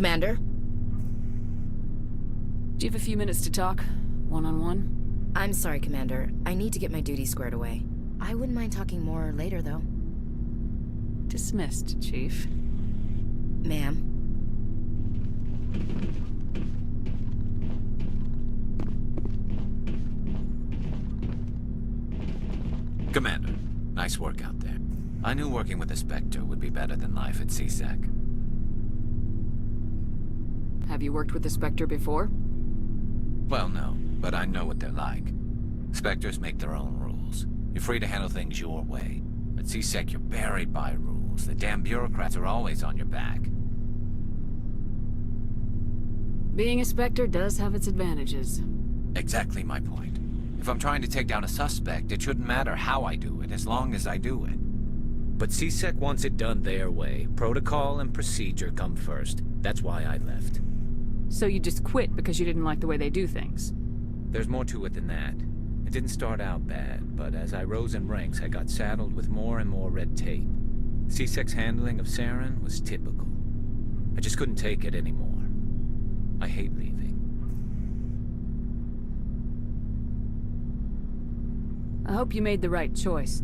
Commander? Do you have a few minutes to talk? One-on-one? I'm sorry, Commander. I need to get my duties squared away. I wouldn't mind talking more later, though. Dismissed, Chief. Ma'am. Commander, nice work out there. I knew working with a Spectre would be better than life at CSEC. Have you worked with the Spectre before? Well, no, but I know what they're like. Spectres make their own rules. You're free to handle things your way. At CSEC, you're buried by rules. The damn bureaucrats are always on your back. Being a Spectre does have its advantages. Exactly my point. If I'm trying to take down a suspect, it shouldn't matter how I do it, as long as I do it. But CSEC wants it done their way. Protocol and procedure come first. That's why I left. So you just quit because you didn't like the way they do things? There's more to it than that. It didn't start out bad, but as I rose in ranks, I got saddled with more and more red tape. CSEC's handling of Saren was typical. I just couldn't take it anymore. I hate leaving. I hope you made the right choice.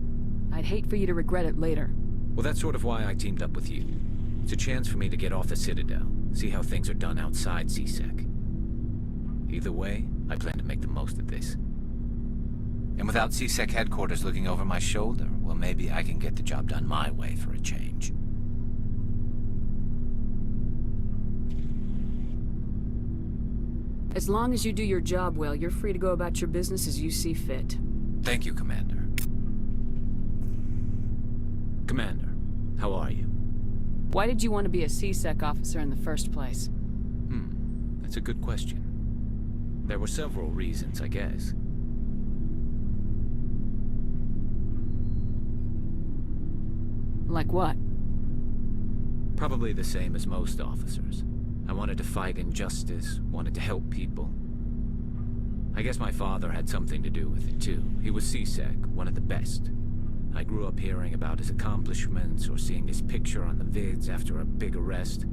I'd hate for you to regret it later. Well, that's sort of why I teamed up with you. It's a chance for me to get off the Citadel, see how things are done outside CSEC. Either way, I plan to make the most of this. And without CSEC headquarters looking over my shoulder, well, maybe I can get the job done my way for a change. As long as you do your job well, you're free to go about your business as you see fit. Thank you, Commander. Commander, how are you? Why did you want to be a CSEC officer in the first place? That's a good question. There were several reasons, I guess. Like what? Probably the same as most officers. I wanted to fight injustice, wanted to help people. I guess my father had something to do with it, too. He was CSEC, one of the best. I grew up hearing about his accomplishments or seeing his picture on the vids after a big arrest.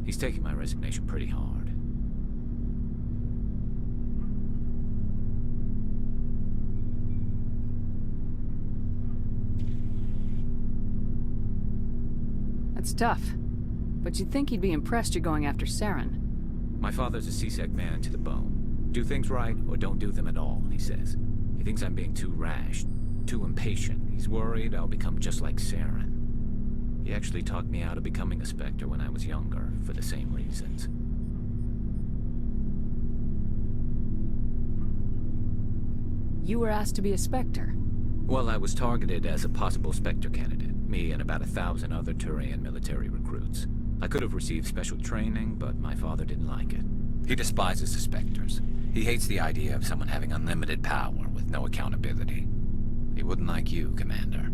He's taking my resignation pretty hard. That's tough. But you'd think he'd be impressed you're going after Saren. My father's a CSEC man to the bone. Do things right, or don't do them at all, he says. He thinks I'm being too rash, too impatient. He's worried I'll become just like Saren. He actually talked me out of becoming a Spectre when I was younger, for the same reasons. You were asked to be a Spectre. Well, I was targeted as a possible Spectre candidate. Me and about 1,000 other Turian military recruits. I could have received special training, but my father didn't like it. He despises the Spectres. He hates the idea of someone having unlimited power with no accountability. He wouldn't like you, Commander.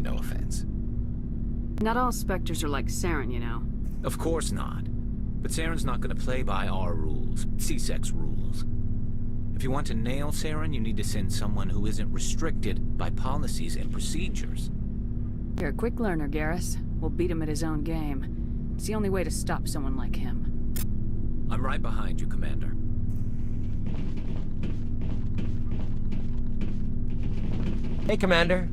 No offense. Not all Spectres are like Saren, you know. Of course not. But Saren's not going to play by our rules, CSEC's rules. If you want to nail Saren, you need to send someone who isn't restricted by policies and procedures. You're a quick learner, Garrus. We'll beat him at his own game. It's the only way to stop someone like him. I'm right behind you, Commander. Hey, Commander.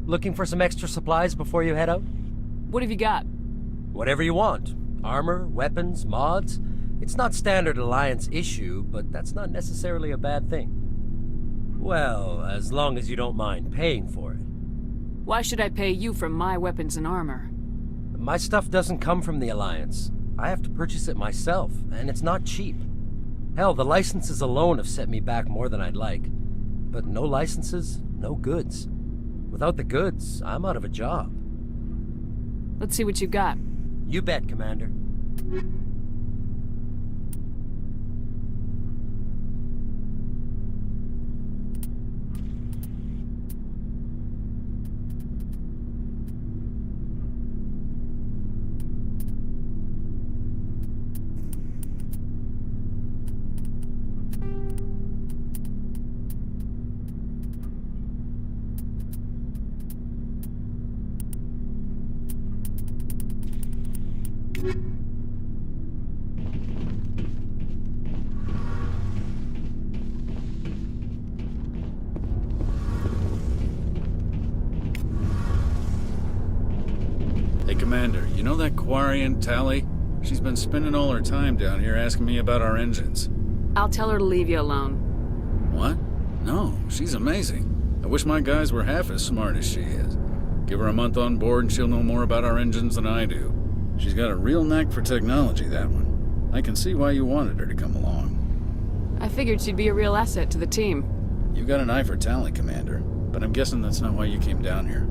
Looking for some extra supplies before you head out? What have you got? Whatever you want. Armor, weapons, mods. It's not standard Alliance issue, but that's not necessarily a bad thing. Well, as long as you don't mind paying for it. Why should I pay you for my weapons and armor? My stuff doesn't come from the Alliance. I have to purchase it myself, and it's not cheap. Hell, the licenses alone have set me back more than I'd like. But no licenses, no goods. Without the goods, I'm out of a job. Let's see what you got. You bet, Commander. Commander, you know that Quarian, Tally? She's been spending all her time down here asking me about our engines. I'll tell her to leave you alone. What? No, she's amazing. I wish my guys were half as smart as she is. Give her a month on board and she'll know more about our engines than I do. She's got a real knack for technology, that one. I can see why you wanted her to come along. I figured she'd be a real asset to the team. You got an eye for talent, Commander, but I'm guessing that's not why you came down here.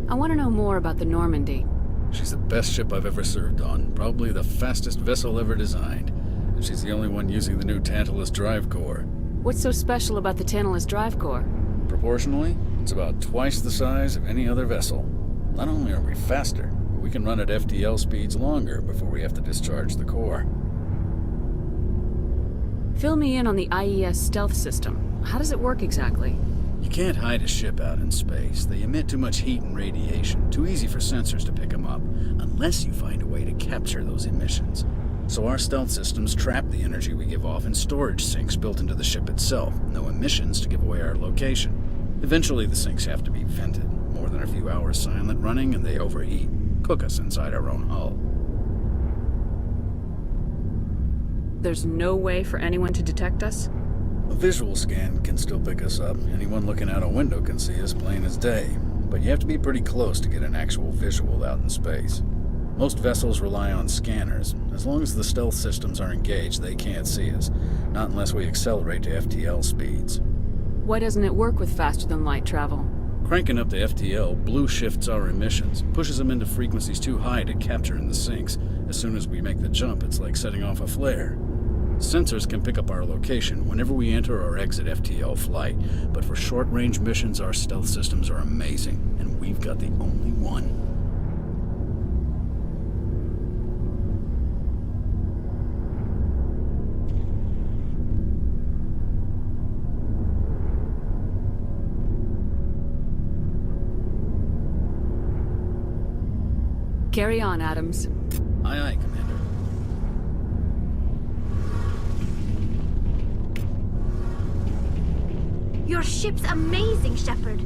I want to know more about the Normandy. She's the best ship I've ever served on, probably the fastest vessel ever designed. And she's the only one using the new Tantalus drive core. What's so special about the Tantalus drive core? Proportionally, it's about twice the size of any other vessel. Not only are we faster, but we can run at FTL speeds longer before we have to discharge the core. Fill me in on the IES stealth system. How does it work exactly? You can't hide a ship out in space. They emit too much heat and radiation. Too easy for sensors to pick them up, unless you find a way to capture those emissions. So our stealth systems trap the energy we give off in storage sinks built into the ship itself. No emissions to give away our location. Eventually the sinks have to be vented. More than a few hours silent running and they overheat. Cook us inside our own hull. There's no way for anyone to detect us? A visual scan can still pick us up. Anyone looking out a window can see us plain as day. But you have to be pretty close to get an actual visual out in space. Most vessels rely on scanners. As long as the stealth systems are engaged, they can't see us. Not unless we accelerate to FTL speeds. Why doesn't it work with faster-than-light travel? Cranking up to FTL blue shifts our emissions, pushes them into frequencies too high to capture in the sinks. As soon as we make the jump, it's like setting off a flare. Sensors can pick up our location whenever we enter or exit FTL flight, but for short-range missions, our stealth systems are amazing, and we've got the only one. Carry on, Adams. Aye, aye, Commander. Your ship's amazing, Shepard.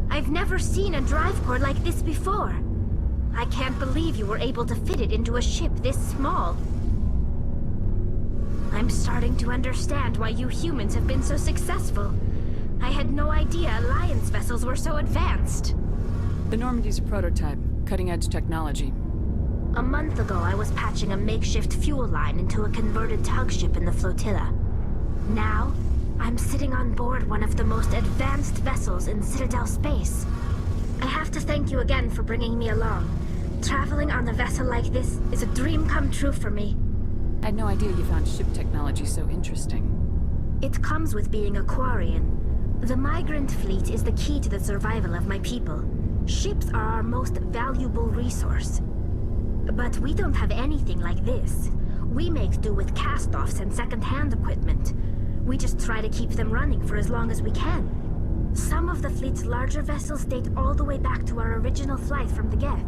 I've never seen a drive core like this before. I can't believe you were able to fit it into a ship this small. I'm starting to understand why you humans have been so successful. I had no idea Alliance vessels were so advanced. The Normandy's a prototype, cutting-edge technology. A month ago, I was patching a makeshift fuel line into a converted tug ship in the flotilla. Now, I'm sitting on board one of the most advanced vessels in Citadel space. I have to thank you again for bringing me along. Traveling on a vessel like this is a dream come true for me. I had no idea you found ship technology so interesting. It comes with being a Quarian. The migrant fleet is the key to the survival of my people. Ships are our most valuable resource. But we don't have anything like this. We make do with cast-offs and second-hand equipment. We just try to keep them running for as long as we can. Some of the fleet's larger vessels date all the way back to our original flight from the Geth.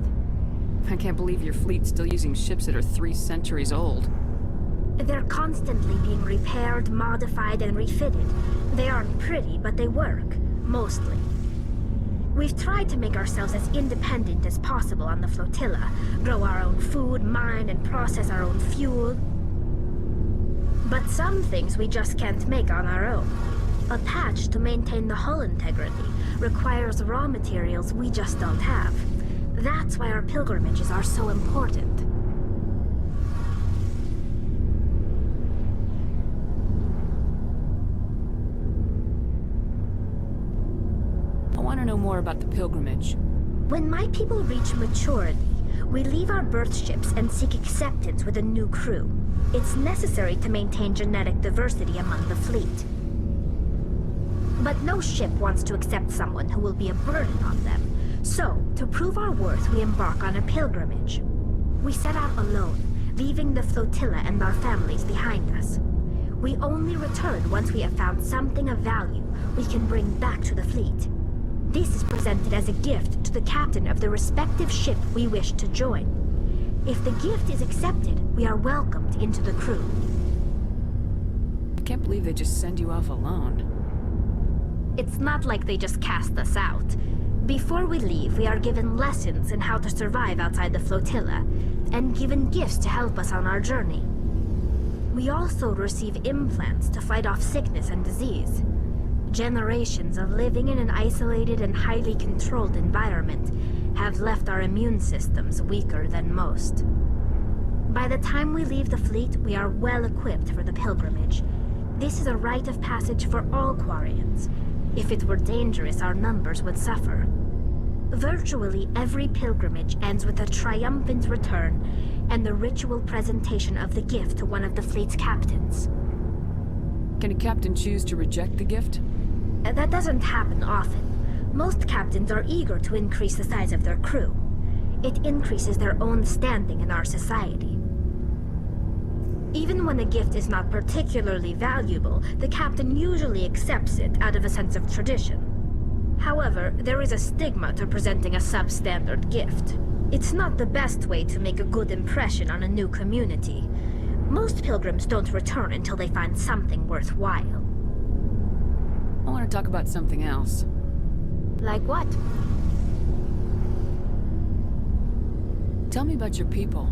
I can't believe your fleet's still using ships that are 3 centuries old. They're constantly being repaired, modified, and refitted. They aren't pretty, but they work. Mostly. We've tried to make ourselves as independent as possible on the flotilla. Grow our own food, mine, and process our own fuel. But some things we just can't make on our own. A patch to maintain the hull integrity requires raw materials we just don't have. That's why our pilgrimages are so important. I want to know more about the pilgrimage. When my people reach maturity, we leave our birth ships and seek acceptance with a new crew. It's necessary to maintain genetic diversity among the fleet. But no ship wants to accept someone who will be a burden on them. So, to prove our worth, we embark on a pilgrimage. We set out alone, leaving the flotilla and our families behind us. We only return once we have found something of value we can bring back to the fleet. This is presented as a gift to the captain of the respective ship we wish to join. If the gift is accepted, we are welcomed into the crew. I can't believe they just send you off alone. It's not like they just cast us out. Before we leave, we are given lessons in how to survive outside the flotilla, and given gifts to help us on our journey. We also receive implants to fight off sickness and disease. Generations of living in an isolated and highly controlled environment have left our immune systems weaker than most. By the time we leave the fleet, we are well equipped for the pilgrimage. This is a rite of passage for all Quarians. If it were dangerous, our numbers would suffer. Virtually every pilgrimage ends with a triumphant return and the ritual presentation of the gift to one of the fleet's captains. Can a captain choose to reject the gift? That doesn't happen often. Most captains are eager to increase the size of their crew. It increases their own standing in our society. Even when a gift is not particularly valuable, the captain usually accepts it out of a sense of tradition. However, there is a stigma to presenting a substandard gift. It's not the best way to make a good impression on a new community. Most pilgrims don't return until they find something worthwhile. I want to talk about something else. Like what? Tell me about your people.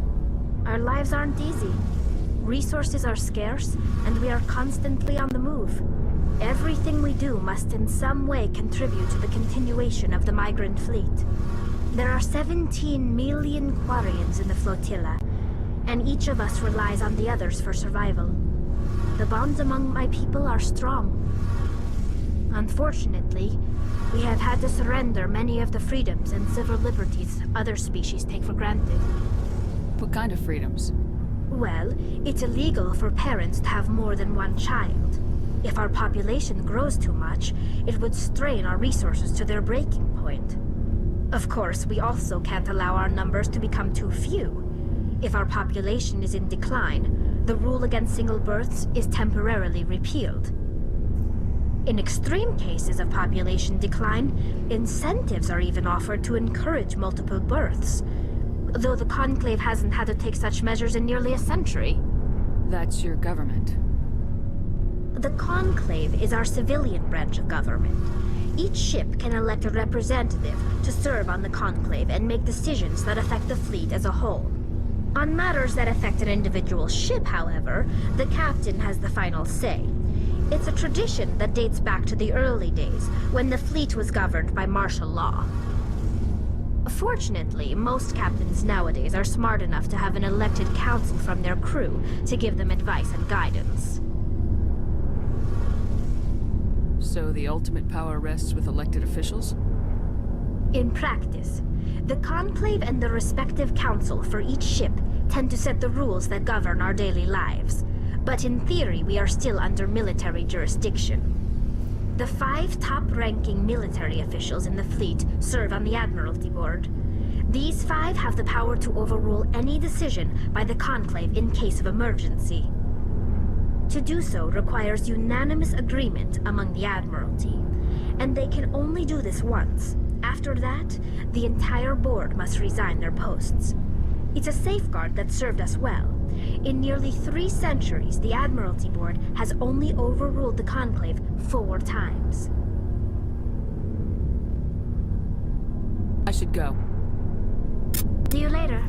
Our lives aren't easy. Resources are scarce, and we are constantly on the move. Everything we do must in some way contribute to the continuation of the migrant fleet. There are 17 million Quarians in the flotilla, and each of us relies on the others for survival. The bonds among my people are strong. Unfortunately, we have had to surrender many of the freedoms and civil liberties other species take for granted. What kind of freedoms? Well, it's illegal for parents to have more than one child. If our population grows too much, it would strain our resources to their breaking point. Of course, we also can't allow our numbers to become too few. If our population is in decline, the rule against single births is temporarily repealed. In extreme cases of population decline, incentives are even offered to encourage multiple births, though the Conclave hasn't had to take such measures in nearly a century. That's your government. The Conclave is our civilian branch of government. Each ship can elect a representative to serve on the Conclave and make decisions that affect the fleet as a whole. On matters that affect an individual ship, however, the captain has the final say. It's a tradition that dates back to the early days, when the fleet was governed by martial law. Fortunately, most captains nowadays are smart enough to have an elected council from their crew to give them advice and guidance. So the ultimate power rests with elected officials? In practice, the Conclave and the respective council for each ship tend to set the rules that govern our daily lives. But in theory, we are still under military jurisdiction. The 5 top-ranking military officials in the fleet serve on the Admiralty Board. These 5 have the power to overrule any decision by the Conclave in case of emergency. To do so requires unanimous agreement among the Admiralty, and they can only do this once. After that, the entire board must resign their posts. It's a safeguard that served us well. In nearly 3 centuries, the Admiralty Board has only overruled the Conclave 4 times. I should go. See you later.